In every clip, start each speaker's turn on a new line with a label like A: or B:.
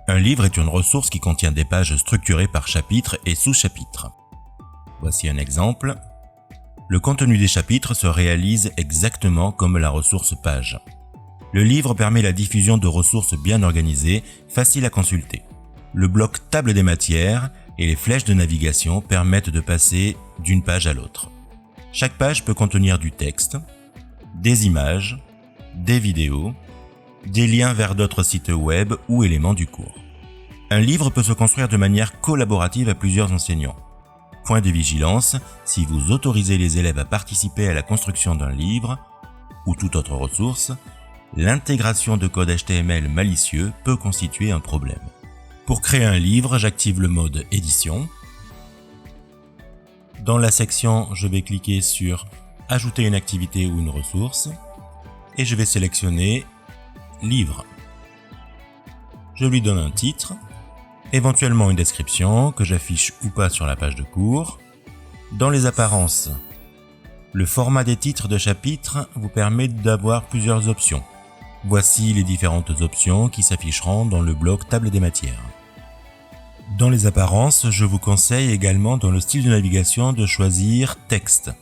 A: Un livre est une ressource qui contient des pages structurées par chapitres et sous-chapitres. Voici un exemple. Le contenu des chapitres se réalise exactement comme la ressource page. Le livre permet la diffusion de ressources bien organisées, faciles à consulter. Le bloc table des matières et les flèches de navigation permettent de passer d'une page à l'autre. Chaque page peut contenir du texte, des images, des vidéos, des liens vers d'autres sites web ou éléments du cours. Un livre peut se construire de manière collaborative à plusieurs enseignants. Point de vigilance, si vous autorisez les élèves à participer à la construction d'un livre ou toute autre ressource, l'intégration de code HTML malicieux peut constituer un problème. Pour créer un livre, j'active le mode édition. Dans la section, je vais cliquer sur ajouter une activité ou une ressource et je vais sélectionner livre. Je lui donne un titre, éventuellement une description que j'affiche ou pas sur la page de cours. Dans les apparences, le format des titres de chapitres vous permet d'avoir plusieurs options. Voici les différentes options qui s'afficheront dans le bloc table des matières. Dans les apparences, je vous conseille également dans le style de navigation de choisir texte.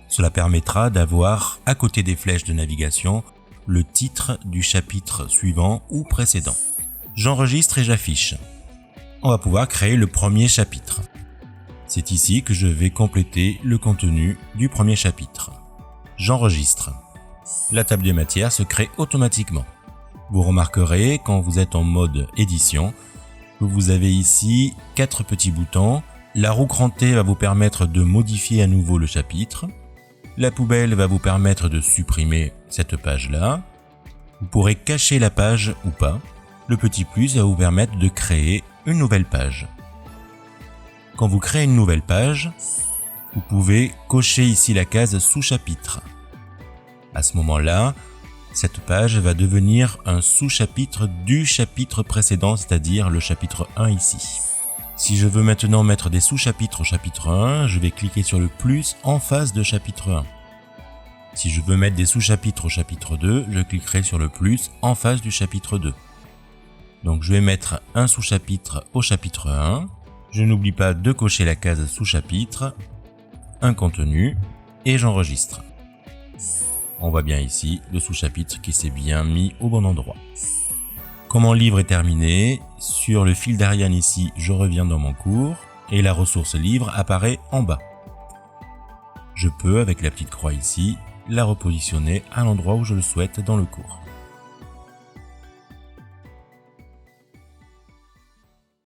A: Cela permettra d'avoir à côté des flèches de navigation le titre du chapitre suivant ou précédent. J'enregistre et j'affiche. On va pouvoir créer le premier chapitre. C'est ici que je vais compléter le contenu du premier chapitre. J'enregistre. La table des matières se crée automatiquement. Vous remarquerez quand vous êtes en mode édition que vous avez ici 4 petits boutons. La roue crantée va vous permettre de modifier à nouveau le chapitre. La poubelle va vous permettre de supprimer cette page-là. Vous pourrez cacher la page ou pas. Le petit plus va vous permettre de créer une nouvelle page. Quand vous créez une nouvelle page, vous pouvez cocher ici la case sous-chapitre. À ce moment-là, cette page va devenir un sous-chapitre du chapitre précédent, c'est-à-dire le chapitre 1 ici. Si je veux maintenant mettre des sous-chapitres au chapitre 1, je vais cliquer sur le plus en face de chapitre 1. Si je veux mettre des sous-chapitres au chapitre 2, je cliquerai sur le plus en face du chapitre 2. Donc je vais mettre un sous-chapitre au chapitre 1. Je n'oublie pas de cocher la case sous-chapitre, un contenu, et j'enregistre. On voit bien ici le sous-chapitre qui s'est bien mis au bon endroit. Quand mon livre est terminé, sur le fil d'Ariane ici, je reviens dans mon cours et la ressource livre apparaît en bas. Je peux, avec la petite croix ici, la repositionner à l'endroit où je le souhaite dans le cours.